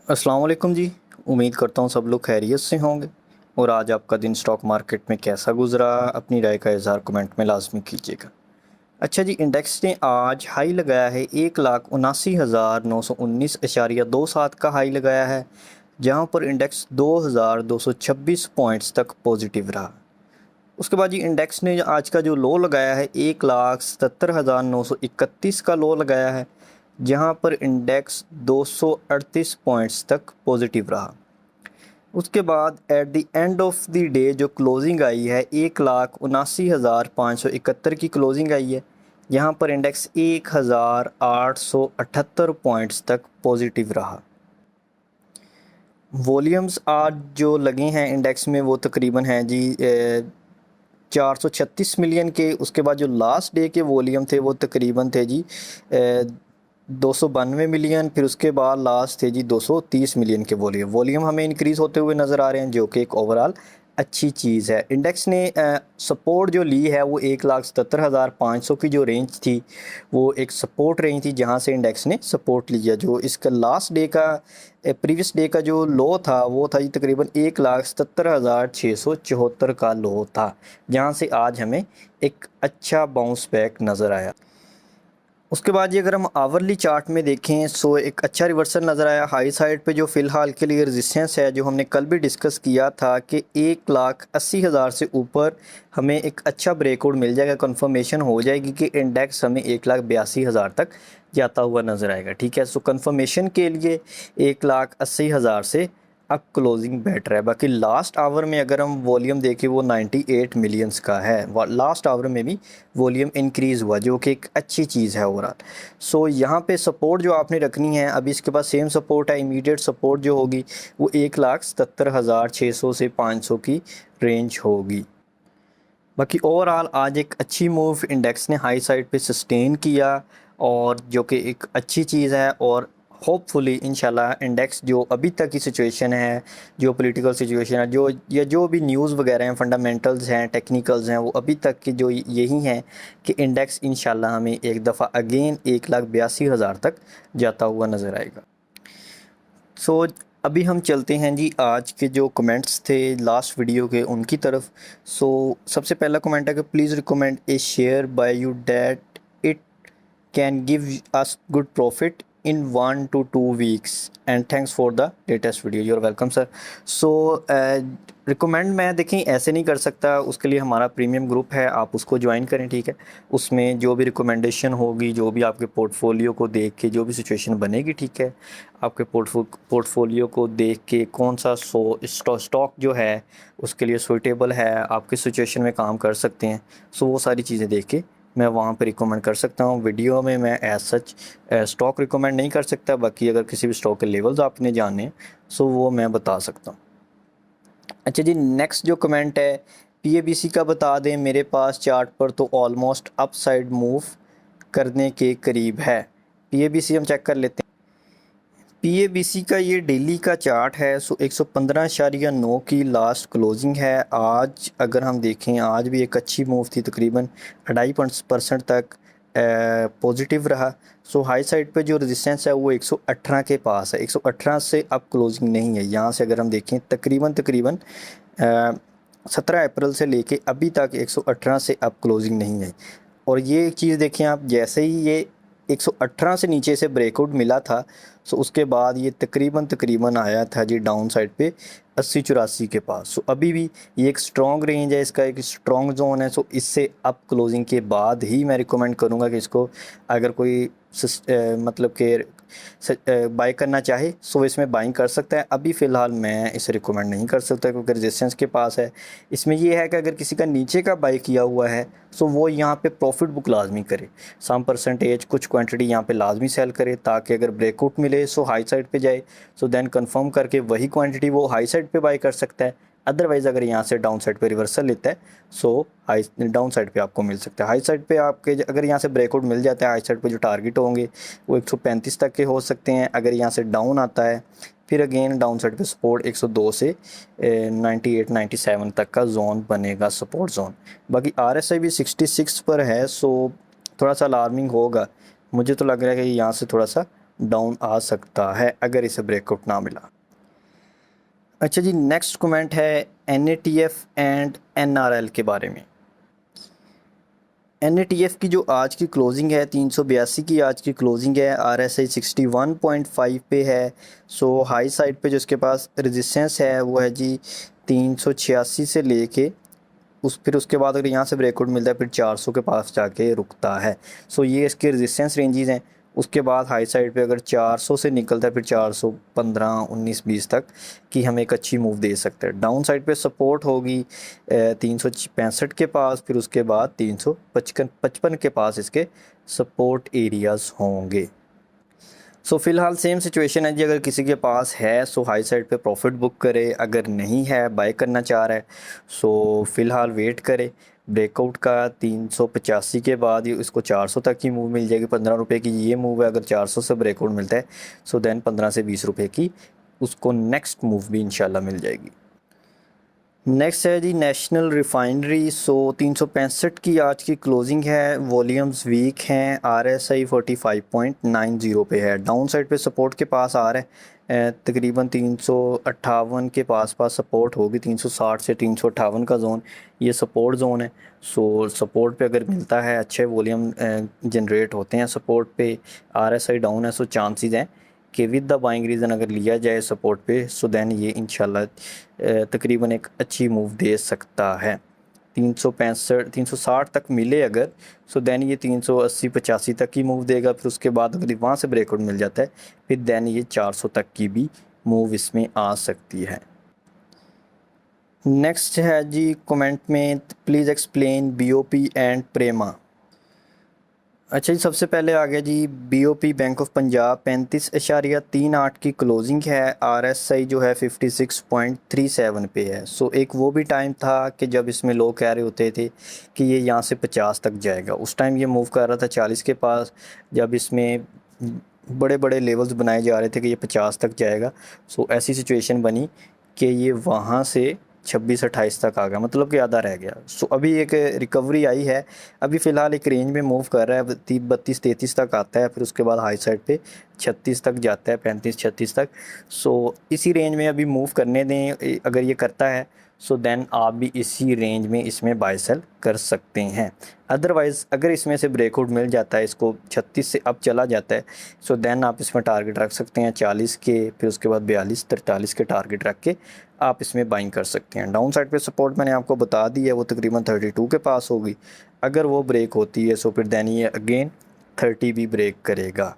अस्सलाम वालेकुम जी। उम्मीद करता हूँ सब लोग खैरियत से होंगे। और आज आपका दिन स्टॉक मार्केट में कैसा गुजरा, अपनी राय का इज़हार कमेंट में लाजमी कीजिएगा। अच्छा जी, इंडेक्स ने आज हाई लगाया है 1,79,919.27 का हाई लगाया है, जहाँ पर इंडेक्स 2,226 पॉइंट्स तक पॉजिटिव रहा। उसके बाद जी इंडेक्स ने आज का जो लो लगाया है 1,77,931 का लो लगाया है, जहां पर इंडेक्स 238 पॉइंट्स तक पॉजिटिव रहा। उसके बाद at the end of the day जो क्लोजिंग आई है 1,79,571 की क्लोजिंग आई है, यहाँ पर इंडेक्स 1,878 पॉइंट्स तक पॉजिटिव रहा। वॉल्यूम्स आज जो लगे हैं इंडेक्स में वो तकरीबन हैं जी 436 मिलियन के। उसके बाद जो लास्ट डे के वॉल्यूम थे वो तकरीबन थे जी 292 मिलियन। फिर उसके बाद लास्ट थे जी 230 मिलियन के वॉल्यूम हमें इंक्रीज़ होते हुए नज़र आ रहे हैं, जो कि एक ओवरऑल अच्छी चीज़ है। इंडेक्स ने सपोर्ट जो ली है वो 1,77,500 की जो रेंज थी वो एक सपोर्ट रेंज थी, जहां से इंडेक्स ने सपोर्ट लिया। जो इसका लास्ट डे का प्रीवियस डे का जो लो था वो था जी तकरीबन 1,77,674 का लो था, जहां से आज हमें एक अच्छा बाउंस बैक नज़र आया। उसके बाद ये अगर हम आवरली चार्ट में देखें सो एक अच्छा रिवर्सल नज़र आया। हाई साइड पे जो फ़िलहाल के लिए रेजिस्टेंस है, जो हमने कल भी डिस्कस किया था कि 1,80,000 से ऊपर हमें एक अच्छा ब्रेकआउट मिल जाएगा, कंफर्मेशन हो जाएगी कि इंडेक्स हमें 1,82,000 तक जाता हुआ नज़र आएगा। ठीक है, सो कंफर्मेशन के लिए 1,80,000 से अब क्लोजिंग बेटर है। बाकी लास्ट आवर में अगर हम वॉल्यूम देखें वो 98 मिलियंस का है। लास्ट आवर में भी वॉल्यूम इंक्रीज़ हुआ, जो कि एक अच्छी चीज़ है ओवरऑल। सो यहाँ पे सपोर्ट जो आपने रखनी है, अभी इसके पास सेम सपोर्ट है। इमीडिएट सपोर्ट जो होगी वो 1,77,600 से 500 की रेंज होगी। बाकी ओवरऑल आज एक अच्छी मूव इंडेक्स ने हाई साइड पे सस्टेन किया, और जो कि एक अच्छी चीज़ है। और होपफुली इंशाल्लाह इंडेक्स जो अभी तक की सिचुएशन है, जो पॉलिटिकल सिचुएशन है, जो भी न्यूज़ वगैरह हैं, फंडामेंटल्स हैं, टेक्निकल्स हैं, वो अभी तक की जो यही हैं कि इंडेक्स इंशाल्लाह हमें एक दफ़ा अगेन 1,82,000 तक जाता हुआ नज़र आएगा। सो अभी हम चलते हैं जी आज के जो कमेंट्स थे लास्ट वीडियो के उनकी तरफ। सो सबसे पहला कमेंट है कि please recommend a share by you that it can give us good profit in 1 to 2 weeks and thanks for the latest video. You're welcome sir. So recommend मैं देखें ऐसे नहीं कर सकता, उसके लिए हमारा प्रीमियम ग्रुप है, आप उसको ज्वाइन करें। ठीक है, उसमें जो भी रिकमेंडेशन होगी, जो भी आपके पोर्टफोलियो को देख के जो भी सिचुएशन बनेगी, ठीक है, आपके पोर्टफोलियो को देख के कौन सा स्टॉक जो है उसके लिए सूटेबल है, आपके सिचुएशन में काम कर सकते हैं, सो वो सारी चीज़ें देख के मैं वहाँ पे रिकमेंड कर सकता हूँ। वीडियो में मैं एज सच स्टॉक रिकमेंड नहीं कर सकता। बाकी अगर किसी भी स्टॉक के लेवल्स आपने जाने हैं सो वो मैं बता सकता हूँ। अच्छा जी, नेक्स्ट जो कमेंट है पीएबीसी का बता दें, मेरे पास चार्ट पर तो ऑलमोस्ट अपसाइड मूव करने के करीब है। पीएबीसी हम चेक कर लेते हैं। पीएबीसी का ये डेली का चार्ट है, सो 115.9 की लास्ट क्लोजिंग है। आज अगर हम देखें आज भी एक अच्छी मूव थी, तकरीबन 2.5% तक पॉजिटिव रहा। सो हाई साइड पे जो रेजिस्टेंस है वो 118 के पास है, 118 से अब क्लोजिंग नहीं है। यहाँ से अगर हम देखें तकरीबन 17 अप्रैल से लेके अभी तक 118 से अब क्लोजिंग नहीं है। और ये एक चीज़ देखें आप, जैसे ही ये 118 से नीचे से ब्रेकआउट मिला था, सो उसके बाद ये तकरीबन आया था जी डाउन साइड पे 80-84 के पास। सो अभी भी ये एक स्ट्रॉन्ग रेंज है, इसका एक स्ट्रॉन्ग जोन है। सो इससे अप क्लोजिंग के बाद ही मैं रिकमेंड करूँगा कि इसको अगर कोई मतलब कि बाई करना चाहे सो इसमें बाइंग कर सकता है। अभी फ़िलहाल मैं इसे रिकमेंड नहीं कर सकता क्योंकि रेजिस्टेंस के पास है। इसमें ये है कि अगर किसी का नीचे का बाई किया हुआ है सो वो यहाँ पे प्रॉफिट बुक लाजमी करे, सम परसेंटेज कुछ क्वांटिटी यहाँ पे लाजमी सेल करे, ताकि अगर ब्रेकआउट मिले सो हाई साइड पे जाए, सो देन कंफर्म करके वही क्वांटिटी वो हाई साइड पे बाई कर सकता है। अदरवाइज़ अगर यहाँ से डाउन साइड पे रिवर्सल लेता है सो हाई डाउन साइड पे आपको मिल सकता है। हाई साइड पे आपके अगर यहाँ से ब्रेकआउट मिल जाता है, हाई साइड पे जो टारगेट होंगे वो 135 तक के हो सकते हैं। अगर यहाँ से डाउन आता है फिर अगेन डाउन साइड पे सपोर्ट 102 से 98-97 तक का जोन बनेगा, सपोर्ट जोन। बाकी आरएसआई भी 66 पर है, सो थोड़ा सा अलार्मिंग होगा। मुझे तो लग रहा है कि यहाँ से थोड़ा सा डाउन आ सकता है अगर इसे ब्रेकआउट ना मिला। अच्छा जी, नेक्स्ट कमेंट है NATF एंड NRL के बारे में। NATF की जो आज की क्लोजिंग है 382 की आज की क्लोजिंग है, RSI 61.5 पे है। सो हाई साइड पे जो इसके पास रेजिस्टेंस है वो है जी 386 से लेके फिर उसके बाद अगर यहाँ से ब्रेकआउट मिलता है फिर 400 के पास जाके रुकता है। सो ये इसके रेजिस्टेंस रेंजेस हैं। उसके बाद हाई साइड पे अगर 400 से निकलता है फिर 415, 19, 20 तक की हम एक अच्छी मूव दे सकते हैं। डाउन साइड पे सपोर्ट होगी 365 के पास, फिर उसके बाद 355 के पास इसके सपोर्ट एरियाज़ होंगे। सो फ़िलहाल सेम सिचुएशन है जी, अगर किसी के पास है सो हाई साइड पे प्रॉफिट बुक करे, अगर नहीं है बाय करना चाह रहा है सो फ़िलहाल वेट करे। ब्रेकआउट का 385 के बाद ही इसको 400 तक की मूव मिल जाएगी। 15 रुपये की ये मूव है, अगर 400 से ब्रेकआउट मिलता है सो देन 15 से 20 रुपये की उसको नेक्स्ट मूव भी इंशाल्लाह मिल जाएगी। नेक्स्ट है जी नेशनल रिफाइनरी। सो 365 की आज की क्लोजिंग है, वॉल्यूम्स वीक हैं, RSI 45.90 पे है। डाउन साइड पे सपोर्ट के पास आ रहा है, तकरीबन 358 के पास सपोर्ट होगी। 360 से 358 का जोन ये सपोर्ट जोन है। सो सपोर्ट पे अगर मिलता है अच्छे वॉल्यूम जनरेट होते हैं सपोर्ट पे, RSI डाउन है सो चांसेस हैं कि विद द बाइंग रीज़न अगर लिया जाए सपोर्ट पे सो देन ये इंशाल्लाह तकरीबन एक अच्छी मूव दे सकता है। 365 360 तक मिले अगर सो देन ये 380 85 तक की मूव देगा। फिर उसके बाद अगर वहाँ से ब्रेकआउट मिल जाता है फिर देन ये 400 तक की भी मूव इसमें आ सकती है। नेक्स्ट है जी कमेंट में, प्लीज़ एक्सप्लेन BOP एंड प्रेमा। अच्छा जी, सबसे पहले आ गया जी BOP बैंक ऑफ पंजाब 35.38 की क्लोजिंग है। RSI जो है 56.37 पे है। सो एक वो भी टाइम था कि जब इसमें लोग कह रहे होते थे कि ये यहाँ से 50 तक जाएगा। उस टाइम ये मूव कर रहा था 40 के पास, जब इसमें बड़े बड़े लेवल्स बनाए जा रहे थे कि ये 50 तक जाएगा। सो ऐसी सिचुएशन बनी कि ये वहाँ से 26-28 तक आ गया, मतलब कि आधा रह गया। सो अभी एक रिकवरी आई है, अभी फ़िलहाल एक रेंज में मूव कर रहा है, 32-33 तक आता है, फिर उसके बाद हाई साइड पे 36 तक जाता है, 35-36 तक। सो इसी रेंज में अभी मूव करने दें, अगर ये करता है सो देन आप भी इसी रेंज में इसमें बाय सेल कर सकते हैं। अदरवाइज़ अगर इसमें से ब्रेकआउट मिल जाता है, इसको 36 से अब चला जाता है सो देन आप इसमें टारगेट रख सकते हैं 40 के, फिर उसके बाद 42-43 के टारगेट रख के आप इसमें बाइंग कर सकते हैं। डाउन साइड पे सपोर्ट मैंने आपको बता दी है, वो तकरीबन 32 के पास होगी। अगर वो ब्रेक होती है सो फिर देन ये अगेन 30 भी ब्रेक करेगा।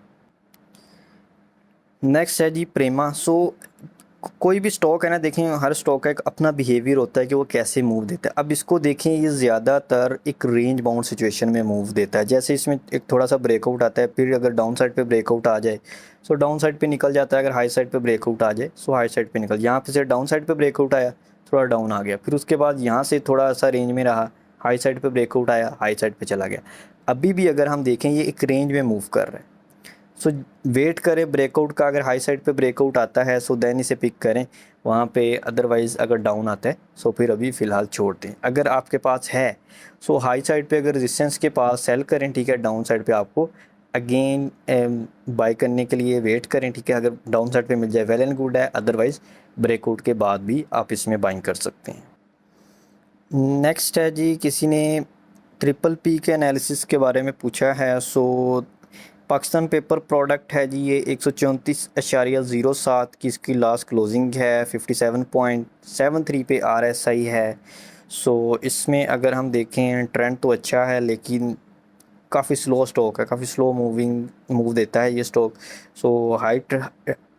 नेक्स्ट है जी प्रेमा। सो कोई भी स्टॉक है ना, देखें हर स्टॉक का एक अपना बिहेवियर होता है कि वो कैसे मूव देता है। अब इसको देखें, ये ज़्यादातर एक रेंज बाउंड सिचुएशन में मूव देता है। जैसे इसमें एक थोड़ा सा ब्रेकआउट आता है, फिर अगर डाउन साइड पे ब्रेकआउट आ जाए सो डाउन साइड पे निकल जाता है, अगर हाई साइड पे ब्रेकआउट आ जाए सो हाई साइड पे निकल। यहाँ पे से डाउन साइड पे ब्रेकआउट आया, थोड़ा डाउन आ गया, फिर उसके बाद यहाँ से थोड़ा सा रेंज में रहा, हाई साइड पे ब्रेकआउट आया, हाई साइड पे चला गया। अभी भी अगर हम देखें ये एक रेंज में मूव कर रहा है। सो वेट करें ब्रेकआउट का, अगर हाई साइड पे ब्रेकआउट आता है सो देन इसे पिक करें वहाँ पे। अदरवाइज़ अगर डाउन आता है सो फिर अभी फ़िलहाल छोड़ दें। अगर आपके पास है सो हाई साइड पे अगर रेजिस्टेंस के पास सेल करें, ठीक है। डाउन साइड पे आपको अगेन बाय करने के लिए वेट करें, ठीक है। अगर डाउन साइड पे मिल जाए वेल एंड गुड है, अदरवाइज़ ब्रेकआउट के बाद भी आप इसमें बाइंग कर सकते हैं। नेक्स्ट है जी, किसी ने PPP के एनालिसिस के बारे में पूछा है। सो पाकिस्तान पेपर प्रोडक्ट है जी, ये 134.07 की इसकी लास्ट क्लोजिंग है। 57.73 पे RSI है। सो इसमें अगर हम देखें ट्रेंड तो अच्छा है, लेकिन काफ़ी स्लो स्टॉक है, काफ़ी स्लो मूव देता है ये स्टॉक। सो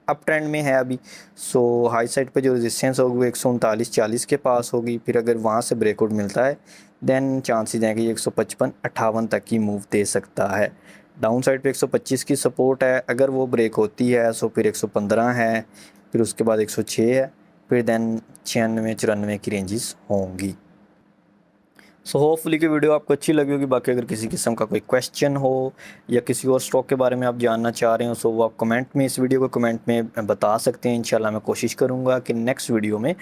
अप ट्रेंड में है अभी। सो हाई साइड पे जो रेजिस्टेंस होगी वो 139-40 के पास होगी। फिर अगर वहाँ से ब्रेकआउट मिलता है देन चांसेस हैं कि 155-58 तक की मूव दे सकता है। डाउन साइड पे 125 की सपोर्ट है, अगर वो ब्रेक होती है सो फिर 115 है, फिर उसके बाद 106 है, फिर देन 96-94 की रेंजेस होंगी। सो होपफुली कि वीडियो आपको अच्छी लगी होगी। बाकी अगर किसी किस्म का कोई क्वेश्चन हो या किसी और स्टॉक के बारे में आप जानना चाह रहे हो, सो वो आप कमेंट में, इस वीडियो को कमेंट में बता सकते हैं। इंशाल्लाह मैं कोशिश करूँगा कि नेक्स्ट वीडियो में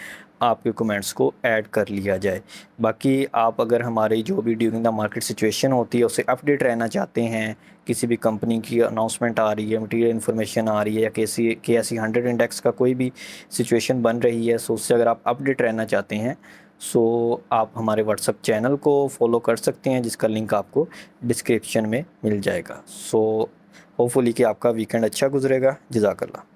आपके कमेंट्स को ऐड कर लिया जाए। बाकी आप अगर हमारी जो भी ड्यूरिंग द मार्केट सिचुएशन होती है उससे अपडेट रहना चाहते हैं, किसी भी कंपनी की अनाउंसमेंट आ रही है, मटीरियल इन्फॉर्मेशन आ रही है, या KSE 100 इंडेक्स का कोई भी सिचुएशन बन रही है, सो उससे अगर आप अपडेट रहना चाहते हैं, सो आप हमारे व्हाट्सएप चैनल को फॉलो कर सकते हैं, जिसका लिंक आपको डिस्क्रिप्शन में मिल जाएगा। सो होपफुली कि आपका वीकेंड अच्छा गुजरेगा। जज़ाकल्लाह।